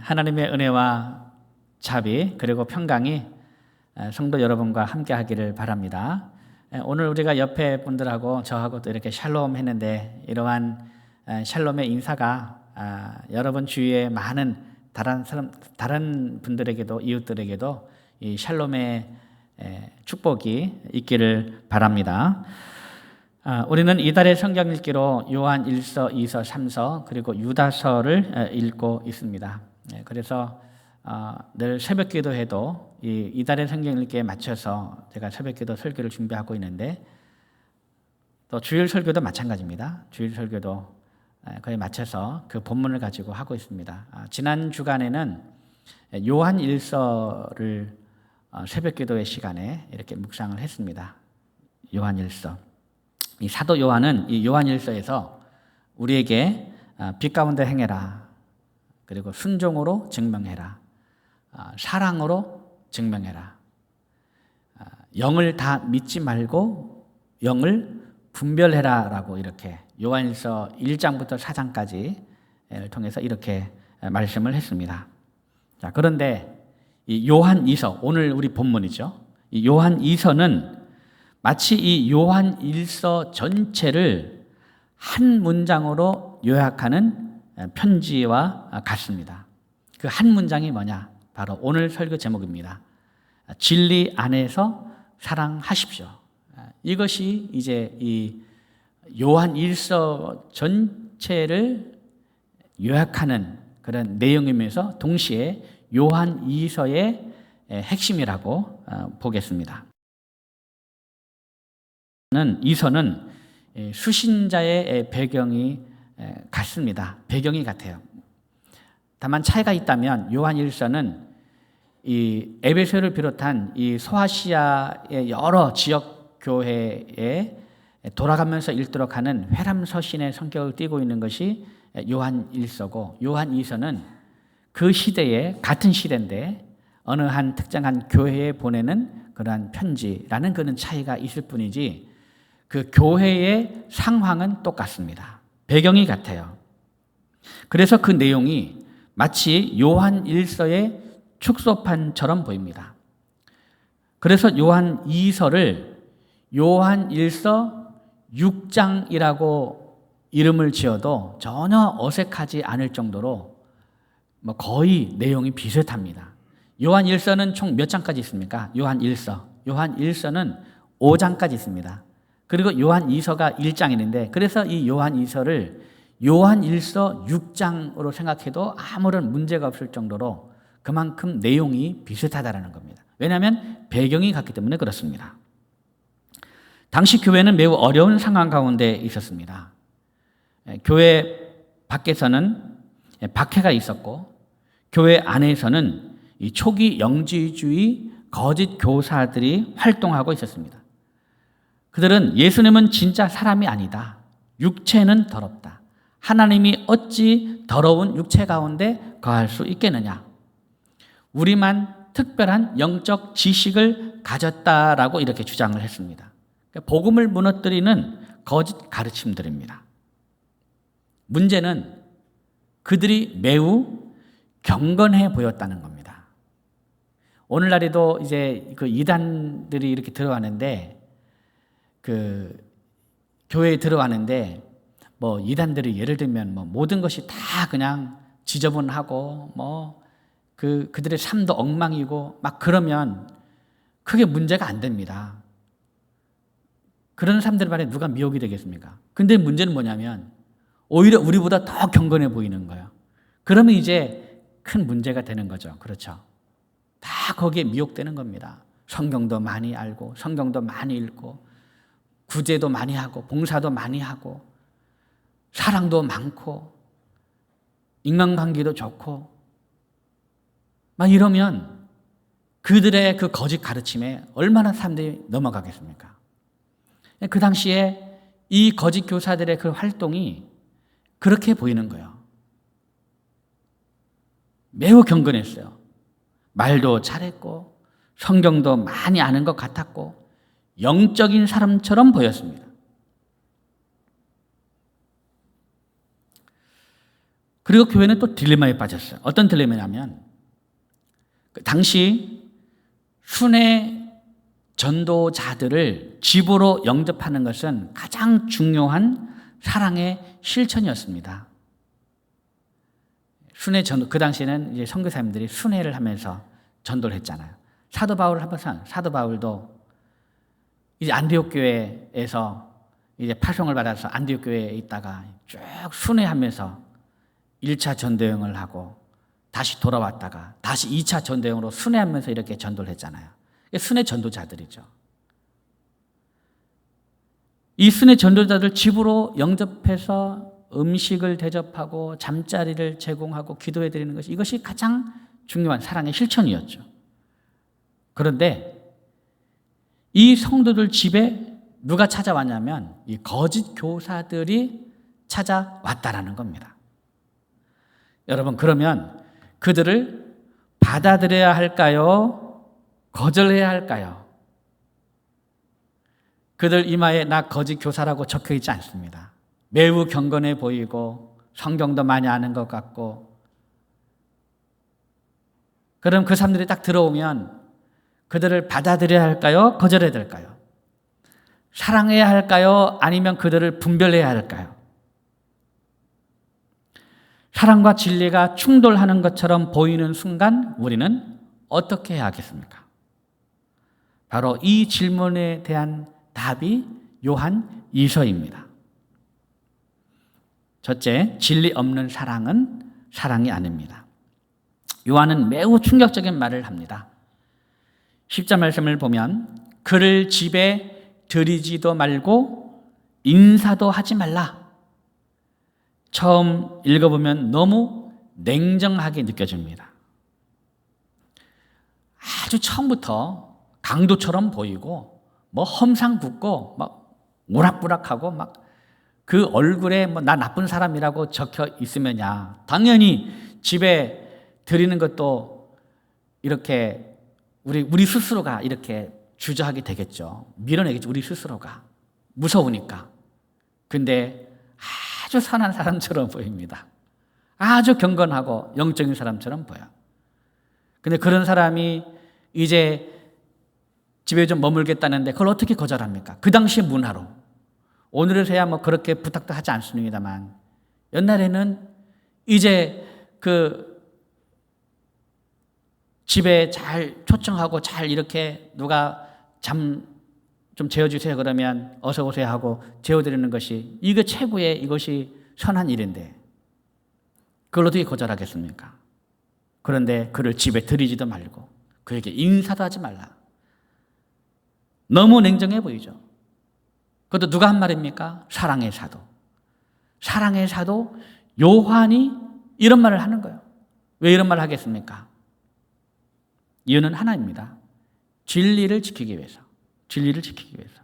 하나님의 은혜와 자비 그리고 평강이 성도 여러분과 함께 하기를 바랍니다. 오늘 우리가 옆에 분들하고 저하고 또 이렇게 샬롬 했는데 이러한 샬롬의 인사가 여러분 주위에 많은 다른 분들에게도 이웃들에게도 이 샬롬의 축복이 있기를 바랍니다. 우리는 이달의 성경 읽기로 요한 1서, 2서, 3서 그리고 유다서를 읽고 있습니다. 그래서 늘 새벽 기도해도 이달의 성경 읽기에 맞춰서 제가 새벽 기도 설교를 준비하고 있는데 또 주일 설교도 마찬가지입니다. 주일 설교도 그에 맞춰서 그 본문을 가지고 하고 있습니다. 지난 주간에는 요한 1서를 새벽 기도의 시간에 이렇게 묵상을 했습니다. 요한 1서. 이 사도 요한은 이 요한 1서에서 우리에게 빛 가운데 행해라. 그리고 순종으로 증명해라. 사랑으로 증명해라. 영을 다 믿지 말고 영을 분별해라 라고 이렇게 요한 1서 1장부터 4장까지를 통해서 이렇게 말씀을 했습니다. 자, 그런데 이 요한 2서, 오늘 우리 본문이죠. 이 요한 2서는 마치 이 요한 1서 전체를 한 문장으로 요약하는 편지와 같습니다. 그 한 문장이 뭐냐? 바로 오늘 설교 제목입니다. 진리 안에서 사랑하십시오. 이것이 이제 이 요한 1서 전체를 요약하는 그런 내용이면서 동시에 요한 2서의 핵심이라고 보겠습니다. 이서는 수신자의 배경이 같습니다. 배경이 같아요. 다만 차이가 있다면 요한 1서는 이 에베소를 비롯한 이 소아시아의 여러 지역 교회에 돌아가면서 읽도록 하는 회람서신의 성격을 띠고 있는 것이 요한 1서고 요한 2서는 그 시대에 같은 시대인데 어느 한 특정한 교회에 보내는 그러한 편지라는 그런 차이가 있을 뿐이지 그 교회의 상황은 똑같습니다. 배경이 같아요. 그래서 그 내용이 마치 요한 1서의 축소판처럼 보입니다. 그래서 요한 2서를 요한 1서 6장이라고 이름을 지어도 전혀 어색하지 않을 정도로 거의 내용이 비슷합니다. 요한 1서는 총 몇 장까지 있습니까? 요한 1서. 요한 1서는 5장까지 있습니다. 그리고 요한 2서가 1장인데 그래서 이 요한 2서를 요한 1서 6장으로 생각해도 아무런 문제가 없을 정도로 그만큼 내용이 비슷하다는 겁니다. 왜냐하면 배경이 같기 때문에 그렇습니다. 당시 교회는 매우 어려운 상황 가운데 있었습니다. 교회 밖에서는 박해가 있었고 교회 안에서는 이 초기 영지주의 거짓 교사들이 활동하고 있었습니다. 그들은 예수님은 진짜 사람이 아니다. 육체는 더럽다. 하나님이 어찌 더러운 육체 가운데 거할 수 있겠느냐. 우리만 특별한 영적 지식을 가졌다라고 이렇게 주장을 했습니다. 복음을 무너뜨리는 거짓 가르침들입니다. 문제는 그들이 매우 경건해 보였다는 겁니다. 오늘날에도 이제 그 이단들이 이렇게 들어가는데 그 교회에 들어가는데 이단들이 예를 들면 모든 것이 다 그냥 지저분하고 그들의 삶도 엉망이고 막 그러면 크게 문제가 안 됩니다. 그런 사람들 말에 누가 미혹이 되겠습니까? 근데 문제는 뭐냐면 오히려 우리보다 더 경건해 보이는 거예요. 그러면 이제 큰 문제가 되는 거죠. 그렇죠? 다 거기에 미혹되는 겁니다. 성경도 많이 알고 성경도 많이 읽고 구제도 많이 하고 봉사도 많이 하고 사랑도 많고 인간관계도 좋고 막 이러면 그들의 그 거짓 가르침에 얼마나 사람들이 넘어가겠습니까? 그 당시에 이 거짓 교사들의 그 활동이 그렇게 보이는 거예요. 매우 경건했어요. 말도 잘했고 성경도 많이 아는 것 같았고 영적인 사람처럼 보였습니다. 그리고 교회는 또 딜레마에 빠졌어요. 어떤 딜레마냐면 당시 순회 전도자들을 집으로 영접하는 것은 가장 중요한 사랑의 실천이었습니다. 순회 전도, 그 당시에는 이제 선교사님들이 순회를 하면서 전도를 했잖아요. 사도 바울도 이제 안디옥 교회에서 이제 파송을 받아서 안디옥 교회에 있다가 쭉 순회하면서 1차 전도여행을 하고 다시 돌아왔다가 다시 2차 전도여행으로 순회하면서 이렇게 전도를 했잖아요. 순회 전도자들이죠. 이 순회 전도자들 집으로 영접해서 음식을 대접하고 잠자리를 제공하고 기도해 드리는 것이 이것이 가장 중요한 사랑의 실천이었죠. 그런데 이 성도들 집에 누가 찾아왔냐면 이 거짓 교사들이 찾아왔다라는 겁니다. 여러분, 그러면 그들을 받아들여야 할까요? 거절해야 할까요? 그들 이마에 나 거짓 교사라고 적혀 있지 않습니다. 매우 경건해 보이고 성경도 많이 아는 것 같고, 그럼 그 사람들이 딱 들어오면 그들을 받아들여야 할까요? 거절해야 될까요? 사랑해야 할까요? 아니면 그들을 분별해야 할까요? 사랑과 진리가 충돌하는 것처럼 보이는 순간 우리는 어떻게 해야 하겠습니까? 바로 이 질문에 대한 답이 요한 2서입니다. 첫째, 진리 없는 사랑은 사랑이 아닙니다. 요한은 매우 충격적인 말을 합니다. 10절 말씀을 보면 그를 집에 들이지도 말고 인사도 하지 말라. 처음 읽어보면 너무 냉정하게 느껴집니다. 아주 처음부터 강도처럼 보이고 뭐 험상궂고 막 오락부락하고 막 그 얼굴에 뭐 나 나쁜 사람이라고 적혀 있으면야 당연히 집에 드리는 것도 이렇게 우리 스스로가 이렇게 주저하게 되겠죠. 밀어내겠죠. 우리 스스로가 무서우니까. 근데 아주 선한 사람처럼 보입니다. 아주 경건하고 영적인 사람처럼 보여. 근데 그런 사람이 이제 집에 좀 머물겠다는데 그걸 어떻게 거절합니까? 그 당시 문화로. 오늘에서야 뭐 그렇게 부탁도 하지 않습니다만 옛날에는 이제 그 집에 잘 초청하고 잘 이렇게 누가 잠 좀 재워주세요 그러면 어서 오세요 하고 재워드리는 것이 이게 최고의 이것이 선한 일인데 그걸 어떻게 거절하겠습니까? 그런데 그를 집에 들이지도 말고 그에게 인사도 하지 말라. 너무 냉정해 보이죠. 그것도 누가 한 말입니까? 사랑의 사도. 사랑의 사도 요한이 이런 말을 하는 거예요. 왜 이런 말을 하겠습니까? 이유는 하나입니다. 진리를 지키기 위해서. 진리를 지키기 위해서.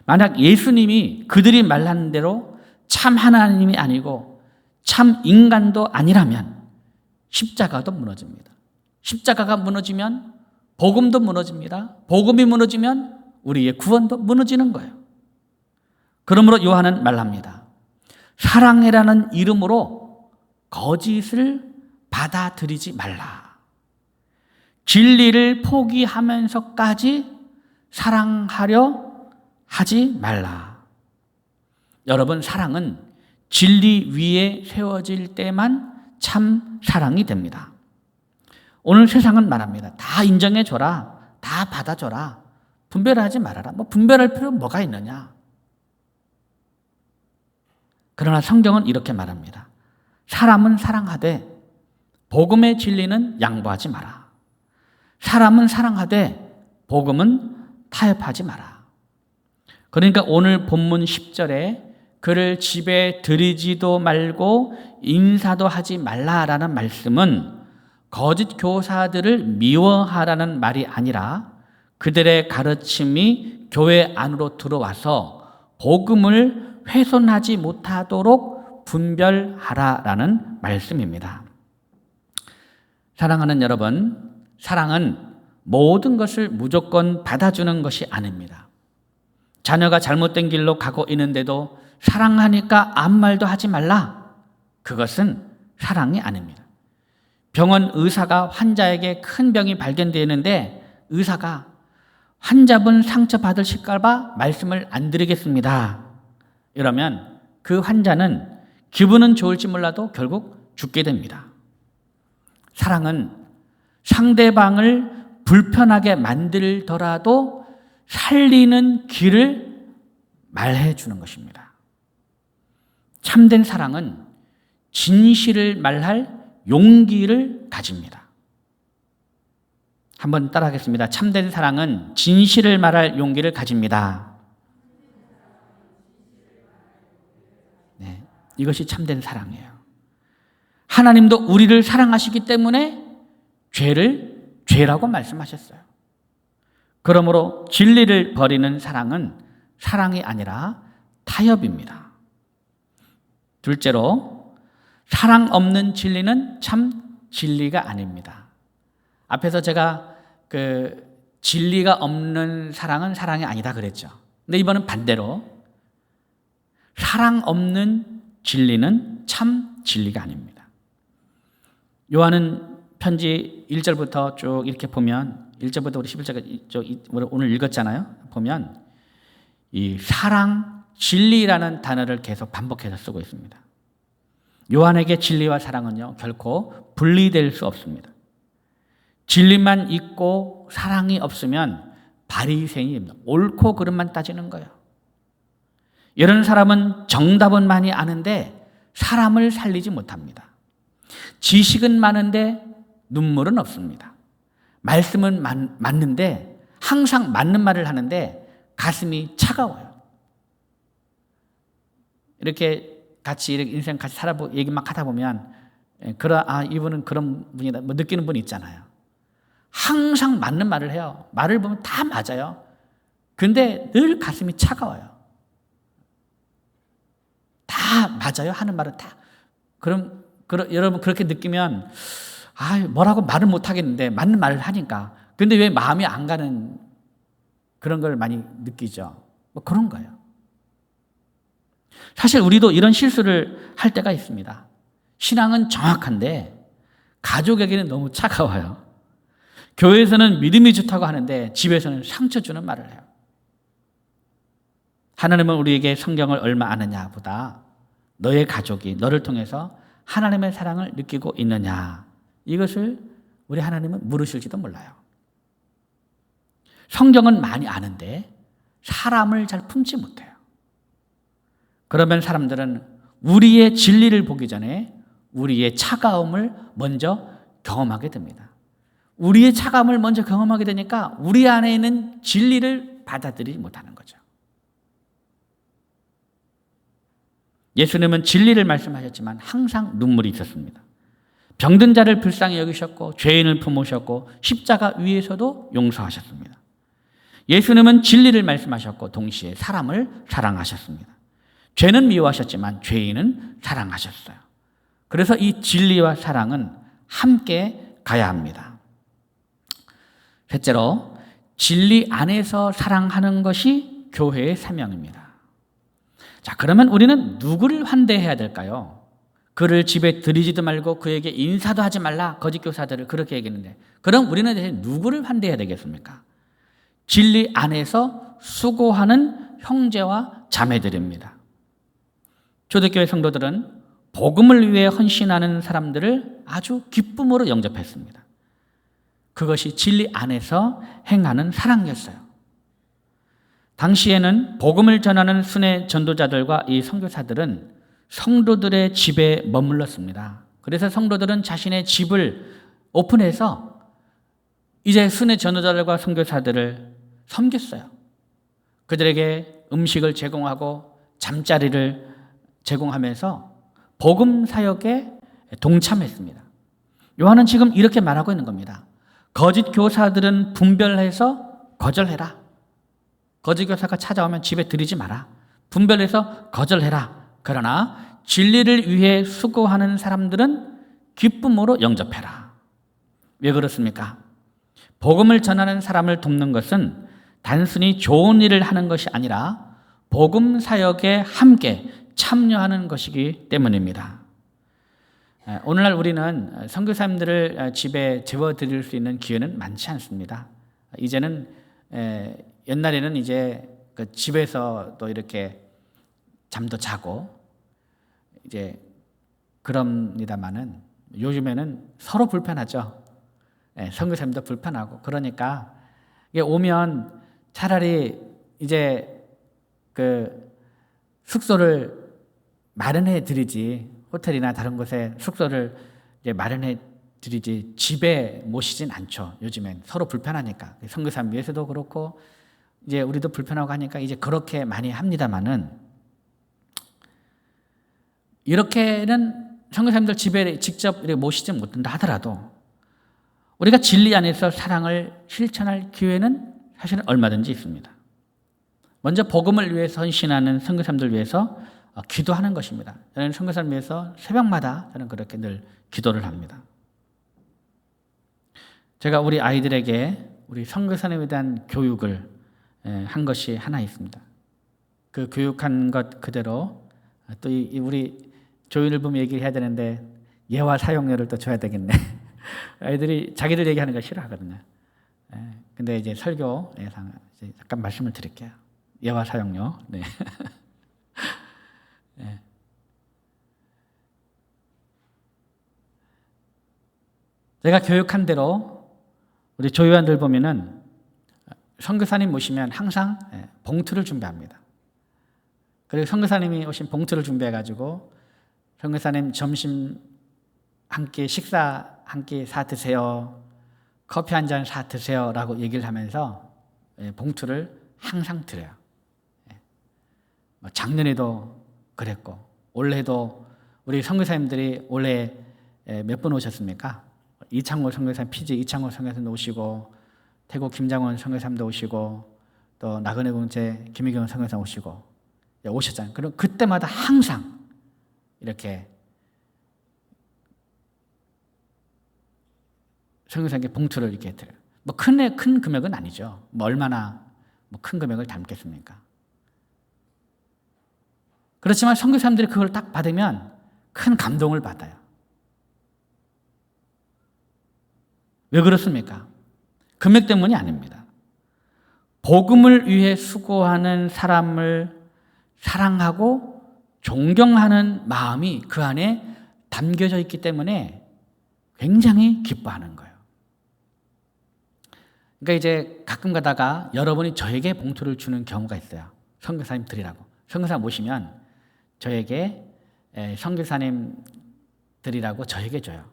만약 예수님이 그들이 말하는 대로 참 하나님이 아니고 참 인간도 아니라면 십자가도 무너집니다. 십자가가 무너지면 복음도 무너집니다. 복음이 무너지면 우리의 구원도 무너지는 거예요. 그러므로 요한은 말합니다. 사랑이라는 이름으로 거짓을 받아들이지 말라. 진리를 포기하면서까지 사랑하려 하지 말라. 여러분, 사랑은 진리 위에 세워질 때만 참 사랑이 됩니다. 오늘 세상은 말합니다. 다 인정해줘라. 다 받아줘라. 분별하지 말아라. 뭐 분별할 필요 뭐가 있느냐. 그러나 성경은 이렇게 말합니다. 사람은 사랑하되 복음의 진리는 양보하지 마라. 사람은 사랑하되 복음은 타협하지 마라. 그러니까 오늘 본문 10절에 그를 집에 들이지도 말고 인사도 하지 말라라는 말씀은 거짓 교사들을 미워하라는 말이 아니라 그들의 가르침이 교회 안으로 들어와서 복음을 훼손하지 못하도록 분별하라라는 말씀입니다. 사랑하는 여러분, 사랑은 모든 것을 무조건 받아주는 것이 아닙니다. 자녀가 잘못된 길로 가고 있는데도 사랑하니까 아무 말도 하지 말라. 그것은 사랑이 아닙니다. 병원 의사가 환자에게 큰 병이 발견되는데 의사가 환자분 상처받으실까 봐 말씀을 안 드리겠습니다. 이러면 그 환자는 기분은 좋을지 몰라도 결국 죽게 됩니다. 사랑은 상대방을 불편하게 만들더라도 살리는 길을 말해 주는 것입니다. 참된 사랑은 진실을 말할 용기를 가집니다. 한번 따라하겠습니다. 참된 사랑은 진실을 말할 용기를 가집니다. 네, 이것이 참된 사랑이에요. 하나님도 우리를 사랑하시기 때문에 죄를 죄라고 말씀하셨어요. 그러므로 진리를 버리는 사랑은 사랑이 아니라 타협입니다. 둘째로, 사랑 없는 진리는 참 진리가 아닙니다. 앞에서 제가 진리가 없는 사랑은 사랑이 아니다 그랬죠. 근데 이번은 반대로 사랑 없는 진리는 참 진리가 아닙니다. 요한은 편지 1절부터 쭉 이렇게 보면 1절부터 우리 11절까지 오늘 읽었잖아요. 보면 이 사랑, 진리라는 단어를 계속 반복해서 쓰고 있습니다. 요한에게 진리와 사랑은요 결코 분리될 수 없습니다. 진리만 있고 사랑이 없으면 바리새인입니다. 옳고 그름만 따지는 거예요. 이런 사람은 정답은 많이 아는데 사람을 살리지 못합니다. 지식은 많은데 눈물은 없습니다. 말씀은 맞는데 항상 맞는 말을 하는데 가슴이 차가워요. 이렇게 같이 인생 같이 얘기 막 하다 보면 이분은 그런 분이다 뭐 느끼는 분 있잖아요. 항상 맞는 말을 해요. 말을 보면 다 맞아요. 근데 늘 가슴이 차가워요. 다 맞아요. 하는 말은 다. 그럼 여러분 그렇게 느끼면 뭐라고 말을 못 하겠는데 맞는 말을 하니까. 근데 왜 마음이 안 가는 그런 걸 많이 느끼죠. 뭐 그런 거예요. 사실 우리도 이런 실수를 할 때가 있습니다. 신앙은 정확한데 가족에게는 너무 차가워요. 교회에서는 믿음이 좋다고 하는데 집에서는 상처 주는 말을 해요. 하나님은 우리에게 성경을 얼마 아느냐 보다 너의 가족이 너를 통해서 하나님의 사랑을 느끼고 있느냐, 이것을 우리 하나님은 물으실지도 몰라요. 성경은 많이 아는데 사람을 잘 품지 못해요. 그러면 사람들은 우리의 진리를 보기 전에 우리의 차가움을 먼저 경험하게 됩니다. 우리의 차가움을 먼저 경험하게 되니까 우리 안에 있는 진리를 받아들이지 못하는 거죠. 예수님은 진리를 말씀하셨지만 항상 눈물이 있었습니다. 병든 자를 불쌍히 여기셨고 죄인을 품으셨고 십자가 위에서도 용서하셨습니다. 예수님은 진리를 말씀하셨고 동시에 사람을 사랑하셨습니다. 죄는 미워하셨지만 죄인은 사랑하셨어요. 그래서 이 진리와 사랑은 함께 가야 합니다. 셋째로, 진리 안에서 사랑하는 것이 교회의 사명입니다. 자, 그러면 우리는 누구를 환대해야 될까요? 그를 집에 들이지도 말고 그에게 인사도 하지 말라, 거짓 교사들을 그렇게 얘기했는데, 그럼 우리는 대신 누구를 환대해야 되겠습니까? 진리 안에서 수고하는 형제와 자매들입니다. 초대교회 성도들은 복음을 위해 헌신하는 사람들을 아주 기쁨으로 영접했습니다. 그것이 진리 안에서 행하는 사랑이었어요. 당시에는 복음을 전하는 순회 전도자들과 이 선교사들은 성도들의 집에 머물렀습니다. 그래서 성도들은 자신의 집을 오픈해서 이제 순회 전도자들과 선교사들을 섬겼어요. 그들에게 음식을 제공하고 잠자리를 제공하면서 복음 사역에 동참했습니다. 요한은 지금 이렇게 말하고 있는 겁니다. 거짓 교사들은 분별해서 거절해라. 거짓 교사가 찾아오면 집에 들이지 마라. 분별해서 거절해라. 그러나 진리를 위해 수고하는 사람들은 기쁨으로 영접해라. 왜 그렇습니까? 복음을 전하는 사람을 돕는 것은 단순히 좋은 일을 하는 것이 아니라 복음 사역에 함께 참여하는 것이기 때문입니다. 오늘날 우리는 선교사님들을 집에 재워드릴 수 있는 기회는 많지 않습니다. 이제는 옛날에는 이제 그 집에서 또 이렇게 잠도 자고 이제 그럽니다마는 요즘에는 서로 불편하죠. 선교사님도 불편하고 그러니까 이게 오면 차라리 이제 그 숙소를 마련해 드리지, 호텔이나 다른 곳에 숙소를 이제 마련해 드리지 집에 모시진 않죠. 요즘엔 서로 불편하니까 선교사님 위해서도 그렇고 이제 우리도 불편하고 하니까 이제 그렇게 많이 합니다만은 이렇게는 선교사님들 집에 직접 이렇게 모시지 못한다 하더라도 우리가 진리 안에서 사랑을 실천할 기회는 사실은 얼마든지 있습니다. 먼저 복음을 위해서 헌신하는 선교사님들 위해서 기도하는 것입니다. 저는 선교사님 위해서 새벽마다 저는 그렇게 늘 기도를 합니다. 제가 우리 아이들에게 우리 선교사님에 대한 교육을 한 것이 하나 있습니다. 그 교육한 것 그대로 또 우리 조윤일범 얘기를 해야 되는데 예와 사용료를 또 줘야 되겠네. 아이들이 자기들 얘기하는 거 싫어하거든요. 근데 이제 설교 예상 잠깐 말씀을 드릴게요. 예와 사용료. 네. 네. 제가 교육한 대로 우리 조요한들 보면은 선교사님 모시면 항상 봉투를 준비합니다. 그리고 선교사님이 오신 봉투를 준비해가지고 선교사님 점심 한 끼 식사 한 끼 사 드세요. 커피 한 잔 사 드세요라고 얘기를 하면서 봉투를 항상 드려요. 작년에도 그랬고 올해도 우리 선교사님들이 올해 몇 분 오셨습니까? 이창호 선교사님, 피지 이창호 선교사님도 오시고 태국 김장원 선교사님도 오시고 또 나그네 공채 김희경 선교사님 오시고 오셨잖아요. 그럼 그때마다 항상 이렇게 선교사님께 봉투를 이렇게 드려요. 뭐 큰 금액은 아니죠. 뭐 얼마나 뭐 큰 금액을 담겠습니까? 그렇지만 선교사님들이 그걸 딱 받으면 큰 감동을 받아요. 왜 그렇습니까? 금액 때문이 아닙니다. 복음을 위해 수고하는 사람을 사랑하고 존경하는 마음이 그 안에 담겨져 있기 때문에 굉장히 기뻐하는 거예요. 그러니까 이제 가끔 가다가 여러분이 저에게 봉투를 주는 경우가 있어요. 선교사님 드리라고. 선교사 모시면 저에게 선교사님 드리라고 저에게 줘요.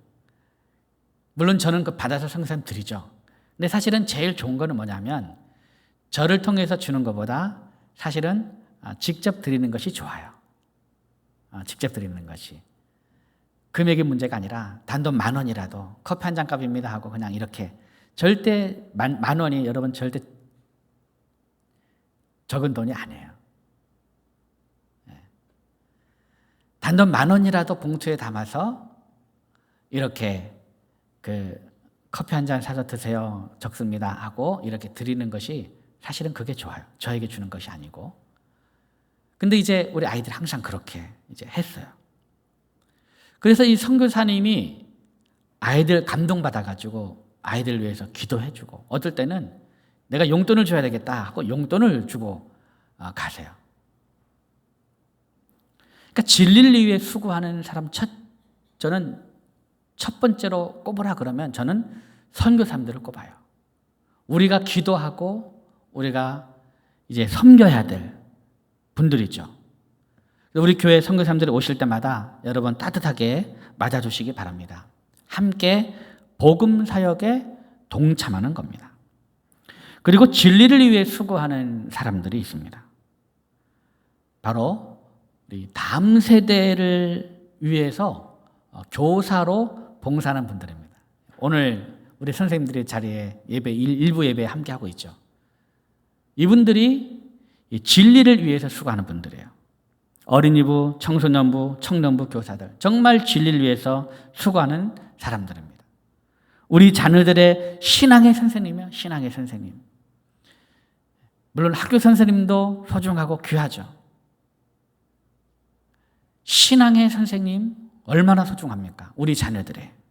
물론 저는 그 받아서 선교사님 드리죠. 근데 사실은 제일 좋은 거는 뭐냐면 저를 통해서 주는 것보다 사실은 직접 드리는 것이 좋아요. 직접 드리는 것이. 금액이 문제가 아니라 단돈 10,000원이라도 커피 한 잔 값입니다 하고 그냥 이렇게 절대 10,000원이 여러분 절대 적은 돈이 아니에요. 단돈 10,000원이라도 봉투에 담아서 이렇게 그 커피 한 잔 사서 드세요. 적습니다 하고 이렇게 드리는 것이 사실은 그게 좋아요. 저에게 주는 것이 아니고. 근데 이제 우리 아이들 항상 그렇게 이제 했어요. 그래서 이 선교사님이 아이들 감동받아가지고 아이들 위해서 기도해주고 어떨 때는 내가 용돈을 줘야 되겠다 하고 용돈을 주고 가세요. 그러니까 진리를 위해 수고하는 사람 저는 첫 번째로 꼽으라 그러면 저는 선교사님들을 꼽아요. 우리가 기도하고 우리가 이제 섬겨야 될 분들이죠. 우리 교회 선교사님들이 오실 때마다 여러분 따뜻하게 맞아주시기 바랍니다. 함께 복음 사역에 동참하는 겁니다. 그리고 진리를 위해 수고하는 사람들이 있습니다. 바로 우리 다음 세대를 위해서 교사로 봉사하는 분들입니다. 오늘 우리 선생님들의 자리에 일부 예배에 함께하고 있죠. 이분들이 진리를 위해서 수고하는 분들이에요. 어린이부, 청소년부, 청년부 교사들 정말 진리를 위해서 수고하는 사람들입니다. 우리 자녀들의 신앙의 선생님이요. 신앙의 선생님. 물론 학교 선생님도 소중하고 귀하죠. 신앙의 선생님, 얼마나 소중합니까? 우리 자녀들의.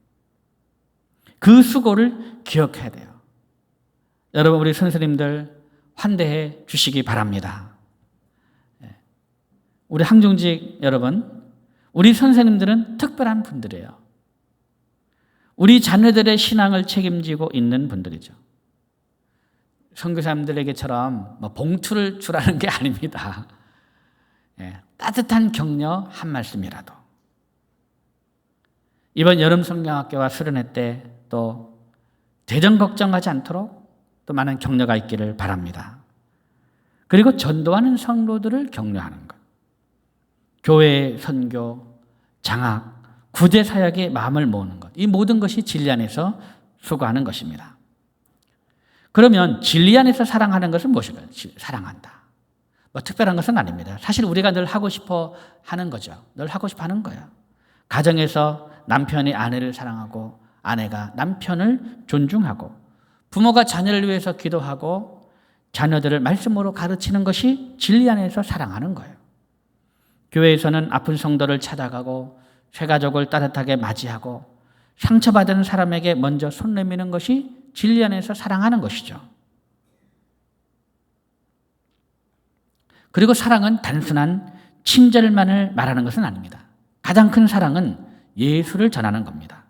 그 수고를 기억해야 돼요. 여러분, 우리 선생님들 환대해 주시기 바랍니다. 우리 항중직 여러분, 우리 선생님들은 특별한 분들이에요. 우리 자녀들의 신앙을 책임지고 있는 분들이죠. 선교사님들에게처럼 봉투를 주라는 게 아닙니다. 따뜻한 격려 한 말씀이라도. 이번 여름 성경학교와 수련회 때 또 대전 걱정하지 않도록 또 많은 격려가 있기를 바랍니다. 그리고 전도하는 성도들을 격려하는 것. 교회 선교, 장학, 구제 사역에 마음을 모으는 것. 이 모든 것이 진리 안에서 수고하는 것입니다. 그러면 진리 안에서 사랑하는 것은 무엇일까요? 사랑한다. 특별한 것은 아닙니다. 사실 우리가 늘 하고 싶어 하는 거죠. 늘 하고 싶어 하는 거예요. 가정에서 남편이 아내를 사랑하고 아내가 남편을 존중하고 부모가 자녀를 위해서 기도하고 자녀들을 말씀으로 가르치는 것이 진리 안에서 사랑하는 거예요. 교회에서는 아픈 성도를 찾아가고 쇠가족을 따뜻하게 맞이하고 상처받은 사람에게 먼저 손 내미는 것이 진리 안에서 사랑하는 것이죠. 그리고 사랑은 단순한 친절만을 말하는 것은 아닙니다. 가장 큰 사랑은 예수를 전하는 겁니다.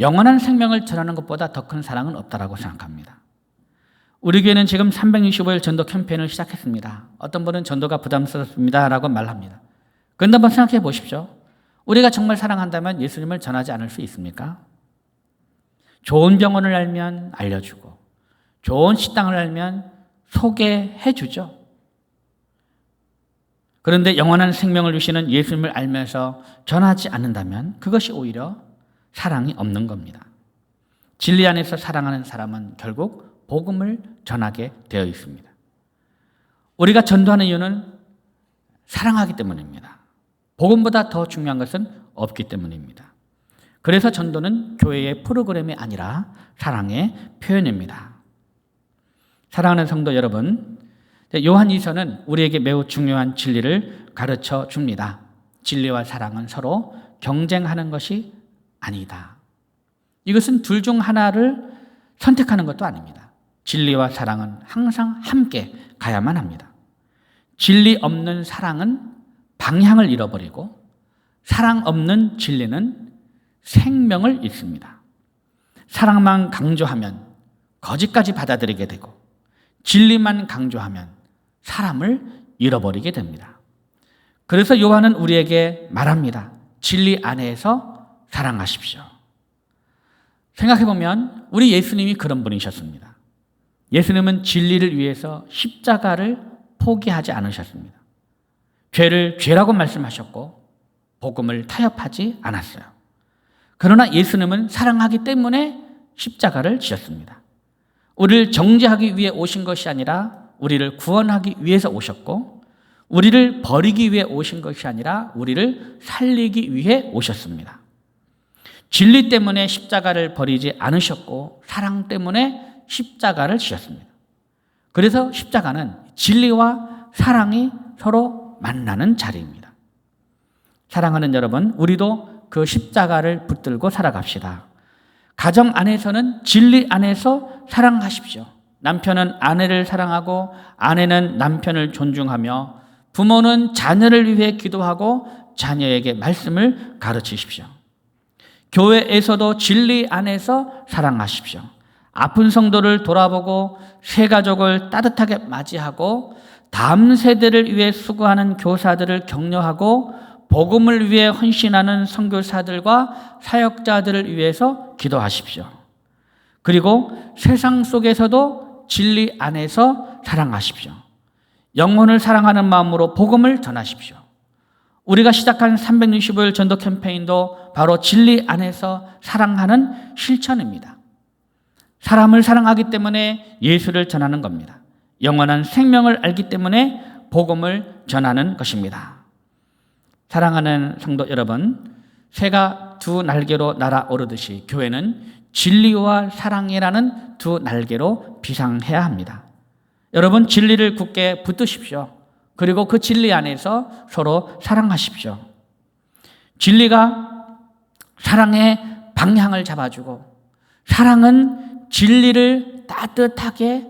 영원한 생명을 전하는 것보다 더 큰 사랑은 없다고 생각합니다. 우리 교회는 지금 365일 전도 캠페인을 시작했습니다. 어떤 분은 전도가 부담스럽습니다 라고 말합니다. 그런데 한번 생각해 보십시오. 우리가 정말 사랑한다면 예수님을 전하지 않을 수 있습니까? 좋은 병원을 알면 알려주고 좋은 식당을 알면 소개해 주죠. 그런데 영원한 생명을 주시는 예수님을 알면서 전하지 않는다면 그것이 오히려 사랑이 없는 겁니다. 진리 안에서 사랑하는 사람은 결국 복음을 전하게 되어 있습니다. 우리가 전도하는 이유는 사랑하기 때문입니다. 복음보다 더 중요한 것은 없기 때문입니다. 그래서 전도는 교회의 프로그램이 아니라 사랑의 표현입니다. 사랑하는 성도 여러분, 요한 2서는 우리에게 매우 중요한 진리를 가르쳐 줍니다. 진리와 사랑은 서로 경쟁하는 것이 아니다. 이것은 둘 중 하나를 선택하는 것도 아닙니다. 진리와 사랑은 항상 함께 가야만 합니다. 진리 없는 사랑은 방향을 잃어버리고 사랑 없는 진리는 생명을 잃습니다. 사랑만 강조하면 거짓까지 받아들이게 되고 진리만 강조하면 사람을 잃어버리게 됩니다. 그래서 요한은 우리에게 말합니다. 진리 안에서 사랑하십시오. 생각해보면 우리 예수님이 그런 분이셨습니다. 예수님은 진리를 위해서 십자가를 포기하지 않으셨습니다. 죄를 죄라고 말씀하셨고 복음을 타협하지 않았어요. 그러나 예수님은 사랑하기 때문에 십자가를 지셨습니다. 우리를 정죄하기 위해 오신 것이 아니라 우리를 구원하기 위해서 오셨고 우리를 버리기 위해 오신 것이 아니라 우리를 살리기 위해 오셨습니다. 진리 때문에 십자가를 버리지 않으셨고 사랑 때문에 십자가를 지셨습니다. 그래서 십자가는 진리와 사랑이 서로 만나는 자리입니다. 사랑하는 여러분, 우리도 그 십자가를 붙들고 살아갑시다. 가정 안에서는 진리 안에서 사랑하십시오. 남편은 아내를 사랑하고 아내는 남편을 존중하며 부모는 자녀를 위해 기도하고 자녀에게 말씀을 가르치십시오. 교회에서도 진리 안에서 사랑하십시오. 아픈 성도를 돌아보고 새 가족을 따뜻하게 맞이하고 다음 세대를 위해 수고하는 교사들을 격려하고 복음을 위해 헌신하는 선교사들과 사역자들을 위해서 기도하십시오. 그리고 세상 속에서도 진리 안에서 사랑하십시오. 영혼을 사랑하는 마음으로 복음을 전하십시오. 우리가 시작한 365일 전도 캠페인도 바로 진리 안에서 사랑하는 실천입니다. 사람을 사랑하기 때문에 예수를 전하는 겁니다. 영원한 생명을 알기 때문에 복음을 전하는 것입니다. 사랑하는 성도 여러분, 새가 두 날개로 날아오르듯이 교회는 진리와 사랑이라는 두 날개로 비상해야 합니다. 여러분, 진리를 굳게 붙드십시오. 그리고 그 진리 안에서 서로 사랑하십시오. 진리가 사랑의 방향을 잡아주고 사랑은 진리를 따뜻하게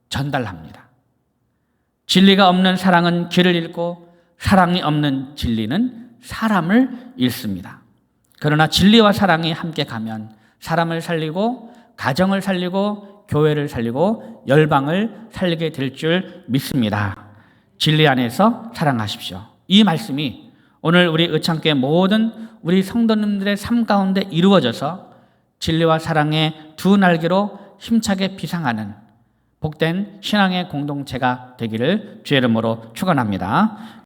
전달합니다. 진리가 없는 사랑은 길을 잃고 사랑이 없는 진리는 사람을 잃습니다. 그러나 진리와 사랑이 함께 가면 사람을 살리고 가정을 살리고 교회를 살리고 열방을 살리게 될 줄 믿습니다. 진리 안에서 사랑하십시오. 이 말씀이 오늘 우리 의창교회 모든 우리 성도님들의 삶 가운데 이루어져서 진리와 사랑의 두 날개로 힘차게 비상하는 복된 신앙의 공동체가 되기를 주의 이름으로 축원합니다.